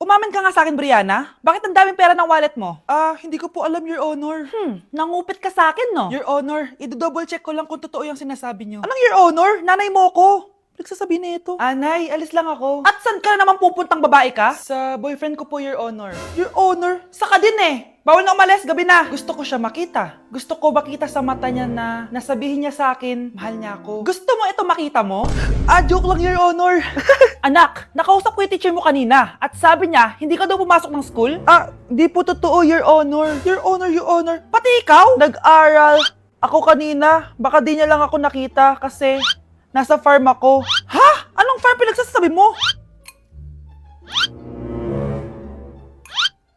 Umamin ka nga sa akin, Brianna. Bakit ang daming pera ng wallet mo? Hindi ko po alam, Your Honor. Nangupit ka sa akin, no? Your Honor, i-double check ko lang kung totoo yung sinasabi niyo. Anong Your Honor? Nanay mo ko. Nagsasabi na ito? Anay, alis lang ako. At saan ka na naman pupuntang babae ka? Sa boyfriend ko po, Your Honor. Your Honor, saka din eh. Bawal na umalis, gabi na. Gusto ko siya makita. Gusto ko makita sa mata niya na nasabihin niya sa akin, mahal niya ako. Gusto mo ito makita mo? Joke lang, Your Honor. Anak, nakausap ko yung teacher mo kanina at sabi niya, hindi ka daw pumasok ng school? Di po totoo, Your Honor. Your Honor, Your Honor. Pati ikaw? Nag-aral. Ako kanina, baka di niya lang ako nakita kasi nasa farm ako. Ha? Anong farm pinagsasabi mo?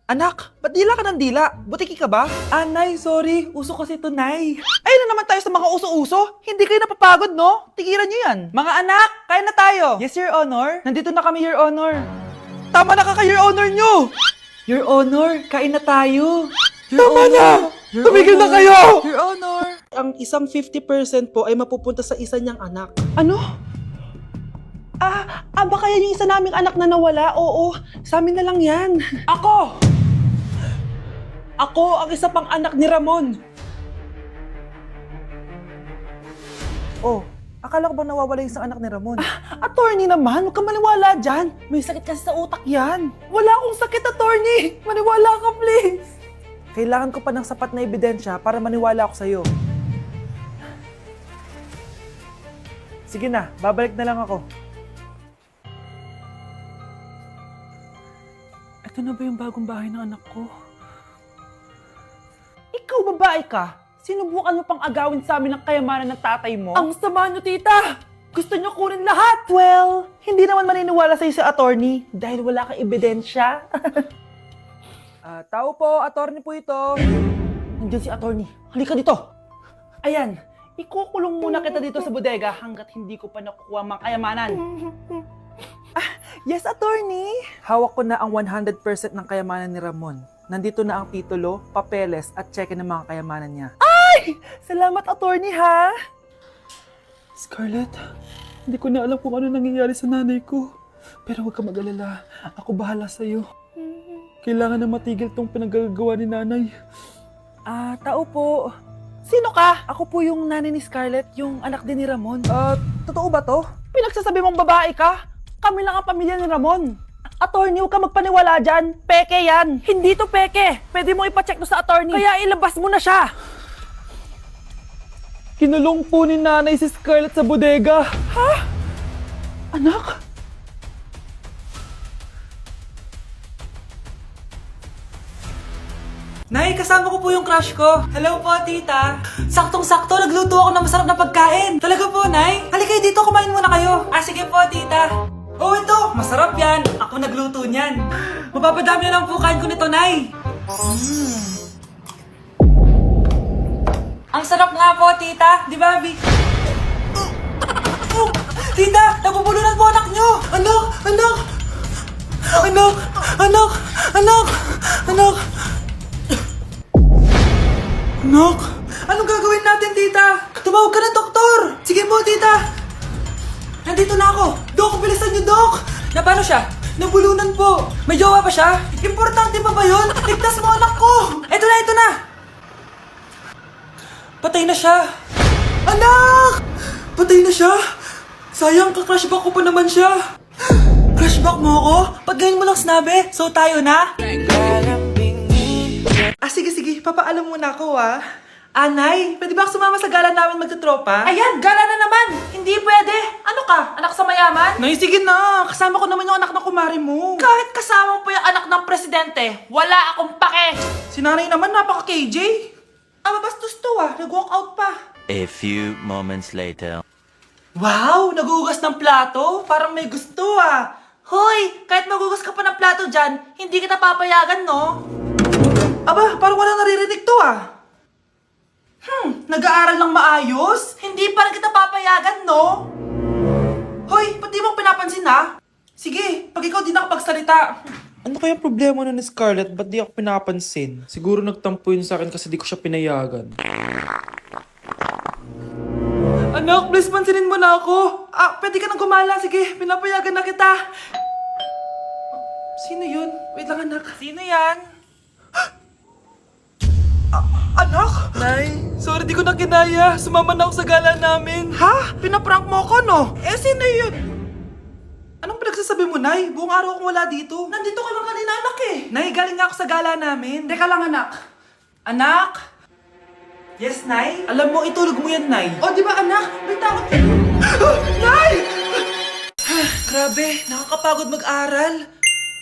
Anak, ba't dila ka ng dila? Butiki ka ba? Nay, sorry. Uso kasi ito, Nay. Ay na naman tayo sa mga uso-uso. Hindi kayo napapagod, no? Tigilan nyo yan. Mga anak, kaya na tayo. Yes, Your Honor. Nandito na kami, Your Honor. Tama na ka, Your Honor nyo! Your Honor, kain na tayo. Tama na! Your Tumigil na Honor. kayo! Your Honor! Ang isang 50% po ay mapupunta sa isa niyang anak. Ano? Baka yan yung isa naming anak na nawala? Oo, sa amin na lang yan. Ako! Ako ang isa pang anak ni Ramon. Akala ko ba nawawala yung isang anak ni Ramon? Attorney naman, huwag ka maniwala dyan. May sakit kasi sa utak yan. Wala akong sakit, attorney. Maniwala ka, please. Kailangan ko pa ng sapat na ebidensya para maniwala ako sa'yo. Sige na, babalik na lang ako. Ito na ba yung bagong bahay ng anak ko? Ikaw babae ka. Sinubukan mo pang agawin sa amin ng kayamanan ng tatay mo? Ang sama nyo, tita! Gusto nyo kunin lahat! Well, hindi naman maniniwala sa'yo si attorney dahil wala kang ebidensya. Tao po, attorney po ito. Nandiyan si attorney. Halika dito. Ayan, ikukulong muna kita dito sa bodega hanggat hindi ko pa nakukuha mga kayamanan. Yes, attorney. Hawak ko na ang 100% ng kayamanan ni Ramon. Nandito na ang titulo, papeles at cheque ng mga kayamanan niya. Salamat, attorney, ha? Scarlett, hindi ko na alam kung ano nangyayari sa nanay ko. Pero huwag ka mag-alala. Ako bahala sa'yo. Kailangan na matigil tong pinagagawa ni nanay. Tao po. Sino ka? Ako po yung nanay ni Scarlett, yung anak din ni Ramon. Totoo ba to? Pinagsasabi mong babae ka? Kami lang ang pamilya ni Ramon. Attorney, huwag ka magpaniwala dyan. Peke yan. Hindi to peke. Pwede mo ipacheck to sa attorney. Kaya ilabas mo na siya. Kinulong po ni nanay si Scarlett sa bodega. Ha? Anak? Nay, kasama ko po yung crush ko. Hello po, tita. Saktong-sakto, nagluto ako ng masarap na pagkain. Talaga po, Nay. Halika kayo dito, kumain muna kayo. Sige po, tita. Oh, ito, masarap yan. Ako nagluto niyan. Mapapadami na lang po kain ko nito, Nay. Ang sarap nga po, tita. Di ba, Vic? Tita, nabubulunan po anak nyo. Anak! Anak! Anak! Anak! Anak! Anak! Anak! Anong gagawin natin, tita? Tumawag ka ng doktor! Sige po, tita! Nandito na ako! Dok, bilisan niyo, Dok! Na paano siya? Nabulunan po! May jowa pa siya? Importante pa ba yun? Ligtas mo anak ko! Ito na, ito na! Patay na siya! Anak! Patay na siya? Sayang, ka-crushback ko pa naman siya! Crushback mo ako? Pag ganyan mo lang sinabi, so tayo na? Sige, papaalam muna ako Anay, pwede ba ako sumama sa gala namin magtutropa? Ayan, gala na naman. Hindi pwede. Ano ka? Anak sa mayaman? Nay, sige na! Kasama ko naman yung anak ng kumari mo. Kahit kasama mo pa yung anak ng presidente, wala akong pake. Si nanay naman, napaka-KJ. Bastos to nag-walk out pa. A few moments later. Wow, nagugas ng plato? Parang may gusto Hoy, kahit magugas ka pa ng plato dyan, hindi kita papayagan, no? Parang wala naririnig to Nag-aaral ng maayos? Hindi pa rin kita papayagan, no? Hoy, ba't di mo pinapansin, Sige, pag ikaw di nakapagsalita. Ano kaya problema na ni Scarlett? Ba't di ako pinapansin? Siguro nagtampo yun sa akin kasi di ko siya pinayagan. Anak, please pansinin mo na ako. Pwede ka nang gumala. Sige, pinapayagan na kita. Sino yun? Wait lang, anak. Sino yan? Anak? Nay, sorry di ko na kinaya. Sumama na ako sa gala namin. Ha? Pinaprank mo ako, no? Eh, sino yun? Anong pinagsasabi mo, Nay? Buong araw akong wala dito. Nandito ka lang kanina, anak eh. Nay, galing nga ako sa gala namin. Teka lang, anak. Anak? Yes, Nay? Alam mo, itulog mo yan, Nay. Oh, di ba, anak? May takot. Nay! Grabe, nakakapagod mag-aral.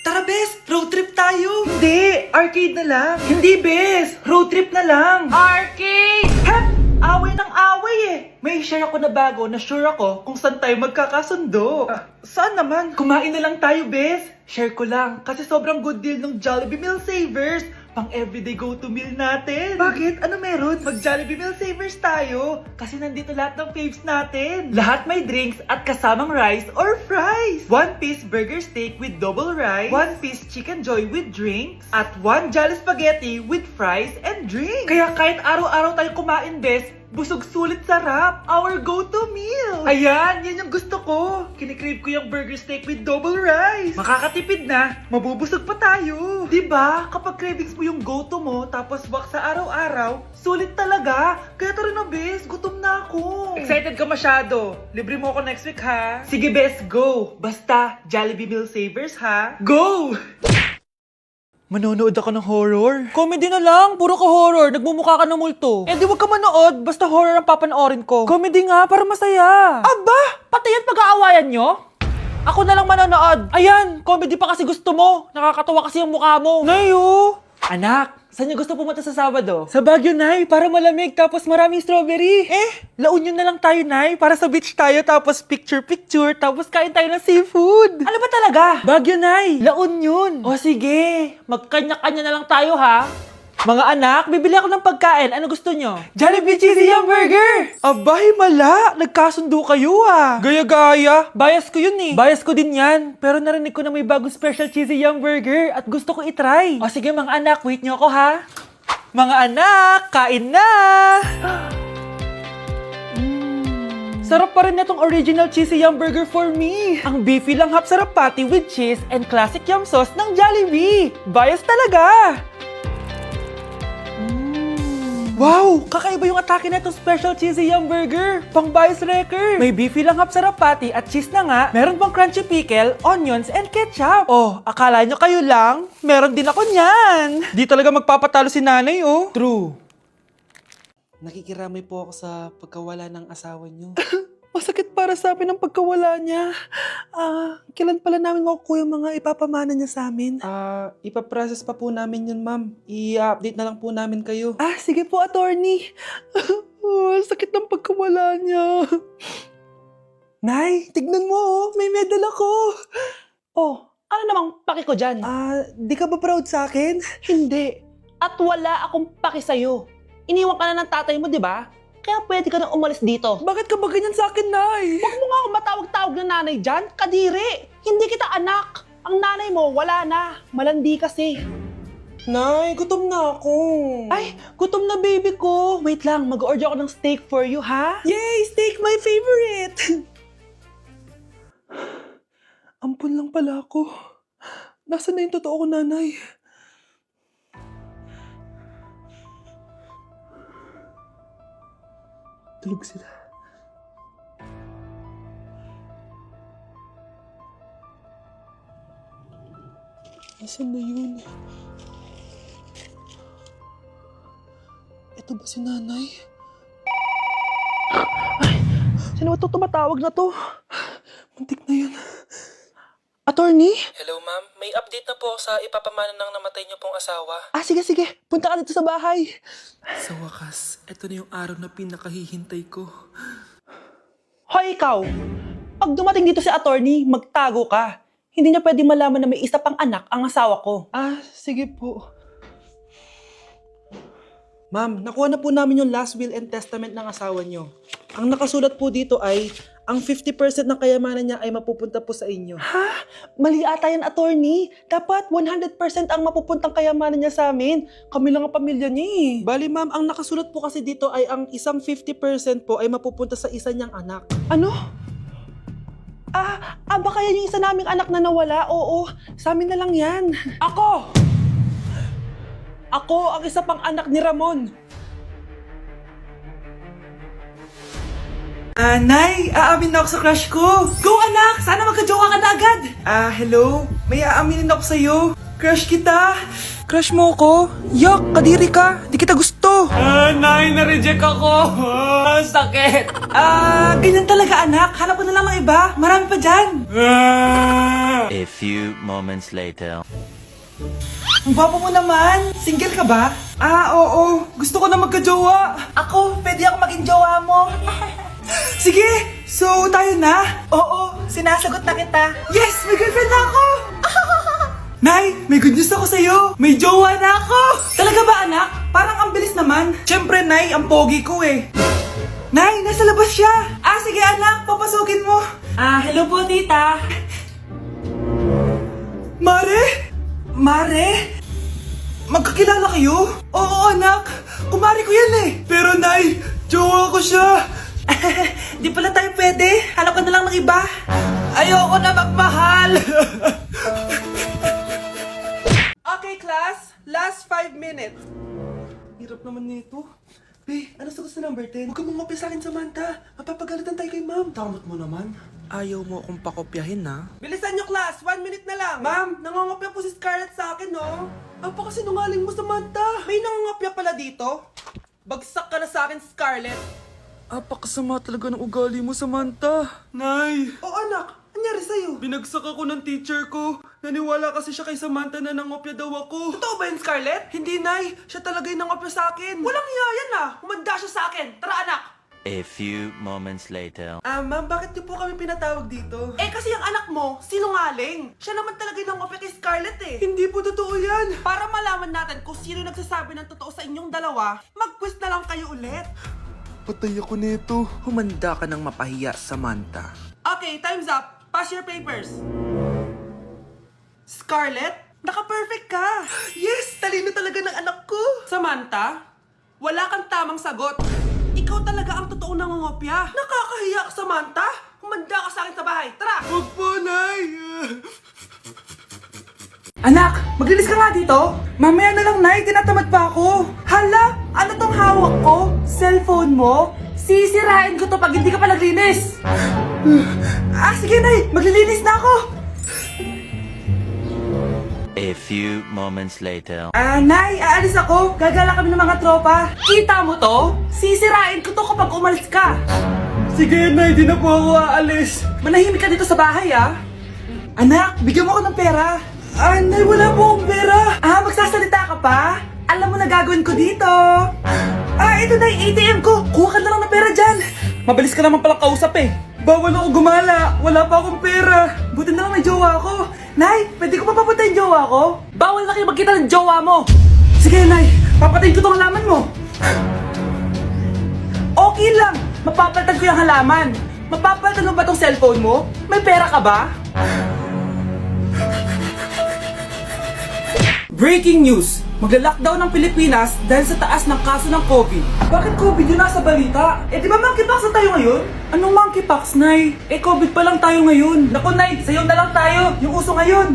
Tara, Bes, road trip tayo. Hindi, arcade na lang. Hindi, Bes, road trip na lang. Arcade! Hep! Away ng away eh. May share ako na bago na sure ako kung saan tayo magkakasundo. Saan naman? Kumain na lang tayo, Bes. Share ko lang kasi sobrang good deal ng Jollibee Meal Savers. Pang everyday go-to meal natin. Bakit? Ano meron? Mag-Jollibee Meal Savers tayo. Kasi nandito lahat ng faves natin. Lahat may drinks at kasamang rice or fries. 1-piece burger steak with double rice. 1-piece chicken joy with drinks. At 1 Jolly Spaghetti with fries and drinks. Kaya kahit araw-araw tayo kumain, Bes, busog sulit sarap. Our go-to meal. Ayan, yan yung gusto ko. Kinikrave ko yung burger steak with double rice. Makakatipid na, mabubusog pa tayo. Diba? Kapag cravings mo yung go-to mo, tapos wak sa araw-araw, sulit talaga. Kaya tara na, Bes. Gutom na ako. Excited ka masyado. Libre mo ako next week, ha? Sige, Bes, go. Basta, Jollibee Meal Savers, ha? Go! Manonood ako ng horror. Comedy na lang, puro ka horror, nagmumukha ka ng multo. Eh di wag ka manood, basta horror ang papanoorin ko. Comedy nga, para masaya. Aba, pati yan pag-aawayan nyo? Ako na lang manonood. Ayan, comedy pa kasi gusto mo. Nakakatawa kasi yung mukha mo. Nayo! Anak, saan niyo gusto pumunta sa Sabado? Sa Baguio, Nay, para malamig tapos maraming strawberry. La Union na lang tayo, Nay, para sa beach tayo, tapos picture-picture, tapos kain tayo ng seafood. Ano ba talaga? Baguio, Nay. La Union. O sige, magkanya-kanya na lang tayo, ha? Mga anak, bibili ako ng pagkain. Ano gusto nyo? Jollibee Cheesy Yum Burger! Abay, mala! Nagkasundo kayo, ah! Gaya-gaya. Bias ko yun, eh. Bias ko din yan. Pero narinig ko na may bagong special Cheesy Yum Burger at gusto ko itry. O sige, mga anak, wait nyo ako, ha? Mga anak, kain na! Sarap pa rin itong original Cheesy Yum Burger for me. Ang beefy lang hap sarap patty with cheese and classic yum sauce ng Jollibee. Bias talaga! Wow! Kakaiba yung atake na itong special Cheesy Yum Burger. Pang bias wrecker. May beefy lang hap sarap patty at cheese na nga. Meron pang crunchy pickle, onions, and ketchup. Oh, akala nyo kayo lang? Meron din ako niyan. Di talaga magpapatalo si nanay, oh. True. Nakikiramay po ako sa pagkawala ng asawa niyo. Masakit para sa amin ang pagkawala niya. Kailan pala namin makukuha yung mga ipapamana niya sa amin? Ipaprocess pa po namin yun, ma'am. I-update na lang po namin kayo. Sige po, attorney. Sakit ng pagkawala niya. Nay, tignan mo, oh. May medal ako. Oh, ano namang paki ko dyan? Di ka ba proud sa akin? Hindi. At wala akong paki sa'yo. Iniwan ka na ng tatay mo, di ba? Kaya pwede ka nang umalis dito. Bakit ka ba ganyan sa akin, Nay? Huwag mo nga akong matawag-tawag na nanay dyan. Kadiri! Hindi kita anak. Ang nanay mo, wala na. Malandi kasi. Nay, gutom na ako. Ay, gutom na baby ko. Wait lang, mag-order ako ng steak for you, ha? Yay! Steak, my favorite! Ampun lang pala ako. Nasaan na yung totoo ko, nanay? Tulog sila. Nasaan na yun? Ito ba si nanay? Sino ba ito tumatawag na to? Muntik na yun. Attorney? Hello, ma'am. May update na po sa ipapamana ng namatay niyo pong asawa. Sige. Punta ka dito sa bahay. Sa wakas, ito na yung araw na pinakahihintay ko. Hoy, ikaw! Pag dumating dito si attorney, magtago ka. Hindi niya pwedeng malaman na may isa pang anak ang asawa ko. Sige po. Ma'am, nakuha na po namin yung last will and testament ng asawa niyo. Ang nakasulat po dito ay, ang 50% ng kayamanan niya ay mapupunta po sa inyo. Mali ata yan, attorney. Dapat 100% ang mapupuntang kayamanan niya sa amin. Kami lang ang pamilya niya eh. Bali ma'am, ang nakasulat po kasi dito ay ang isang 50% po ay mapupunta sa isa niyang anak. Ano? Baka yan yung isa naming anak na nawala. Oo, sa amin na lang yan. Ako ang isa pang anak ni Ramon. Nay, aamin na ako sa crush ko. Go anak, sana magka-jowa ka na agad. Hello? May aaminin ako sa'yo. Crush kita. Crush mo ko? Yak, kadiri ka. Di kita gusto. Nay, na-reject ako. Sakit. Ganyan talaga anak. Hanap ko na lang ng iba. Marami pa dyan. A few moments later. Ang gwapo mo naman. Single ka ba? Oo. Gusto ko na magka-jowa. Ako, pwede ako maging jowa mo. Sige, so tayo na? Oo, sinasagot na kita. Yes, may girlfriend na ako! Nay, may good news ako sa'yo. May jowa na ako! Talaga ba anak? Parang ang bilis naman. Siyempre, Nay, ang pogi ko eh. Nay, nasa labas siya. Sige anak, papasukin mo. Hello po tita. Mare? Magkakilala kayo? Oo anak, kumari ko yan eh. Pero Nay, jowa ko siya. Di pala tayo pwede. Hanap ka na lang ng iba. Ayoko na magmahal. Okay, class. Last 5 minutes. Hirap naman nito. Ano sagot sa number 10? Huwag ka mong sa akin, Samantha. Mapapagalitan tayo kay ma'am. Tamot mo naman. Ayaw mo akong pakopyahin, ha? Bilisan nyo, class. 1 minute na lang. Ma'am, nangongopya po si Scarlett sa akin, no? Apakasinungaling mo, Samantha. May nangongopya pala dito. Bagsak ka na sa akin, Scarlett. Apakasama talaga ng ugali mo, Samantha. Nay! O anak, anyari sa'yo? Binagsak ako ng teacher ko. Naniwala kasi siya kay Samantha na nangopya daw ako. Totoo ba yun, Scarlett? Hindi, Nay. Siya talaga yung nangopya sa akin. Walang hiya yan ah. Humanda siya sa akin. Tara, anak. A few moments later. Ma'am, bakit niyo po kami pinatawag dito? Kasi yung anak mo, sinungaling. Siya naman talaga yung nangopya kay Scarlett eh. Hindi po totoo yan. Para malaman natin kung sino nagsasabi ng totoo sa inyong dalawa, mag-quiz na lang kayo ulit. Patay ako nito. Humanda ka ng mapahiya, Samantha. Okay, time's up. Pass your papers. Scarlett, naka-perfect ka. Yes! Talino talaga ng anak ko. Samantha, wala kang tamang sagot. Ikaw talaga ang totoong nangongopya. Nakakahiya ka, Samantha. Humanda ka sa akin sa bahay. Tara! Huwag po, Nay. Anak, maglinis ka nga dito. Mamaya na lang, Nay. Tinatamad pa ako. Hala, ano tong hawak ko? Cellphone mo? Sisirain ko to pag hindi ka pa naglinis. Sige, Nay. Maglilinis na ako. A few moments later. Nay, aalis ako. Gagala kami ng mga tropa. Kita mo to? Sisirain ko to kapag umalis ka. Sige, Nay. Di na po ako aalis. Manahimik ka dito sa bahay, ah. Anak, bigyan mo ako ng pera. Nay, wala po akong pera. Magsasalita ka pa? Alam mo na gagawin ko dito. Ito na yung ATM ko. Kuha ka na lang ng pera dyan. Mabilis ka naman palang kausap eh. Bawal ako gumala. Wala pa akong pera. Buti na lang may jowa ako. Nay, pwede ko pa papatayin jowa ko? Bawal na kayo magkita ng jowa mo. Sige, Nay. Papatayin ko tong halaman mo. Okay lang. Mapapalitan ko yung halaman. Mapapalitan mo ba tong cellphone mo? May pera ka ba? Breaking news! Magla-lockdown ng Pilipinas dahil sa taas ng kaso ng COVID. Bakit COVID yun nasa balita? Di ba monkeypox na tayo ngayon? Anong monkeypox, Nay? COVID pa lang tayo ngayon. Naku, Nay, sayo na lang tayo. Yung uso ngayon.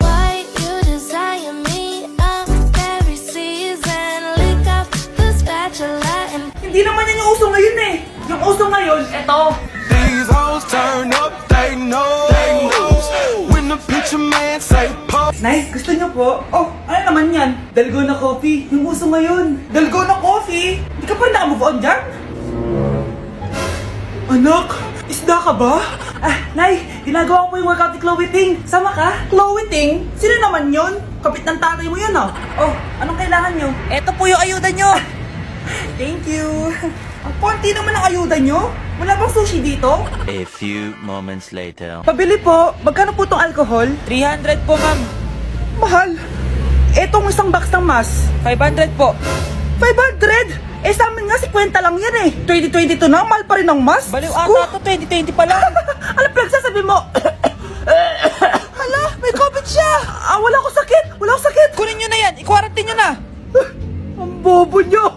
Why you desire me up every season? Lick up the spatula and Hindi naman yan yung uso ngayon eh. Yung uso ngayon, eto. These hoes turn up, they know. When the picture man say pop. Nay, gusto niyo po? Ano naman yan? Dalgona coffee. Yung uso ngayon. Dalgona coffee? Hindi ka pa naka-move on dyan? Anak, isda ka ba? Nay, ginagawa ko po yung workout ni Chloe Ting. Sama ka? Chloe Ting? Sino naman yun? Kapit ng tatay mo yun, oh. Anong kailangan nyo? Eto po yung ayuda nyo. Thank you. Ang konti naman ang ayuda nyo. Wala bang sushi dito? A few moments later. Pabili po. Magkano po tong alcohol? 300 po, ma'am. Mahal. Etong isang box ng mas. 500 po. 500? Sa amin nga 50 lang yan eh. 2022 na, mahal pa rin ang mas. Baliw ata to, 2020 pa lang. Ano pinagsasabi mo? Hala, may COVID siya. Wala ko sakit. Wala ko sakit. Kunin nyo na yan. I-quarantine nyo na. Ang bobo nyo.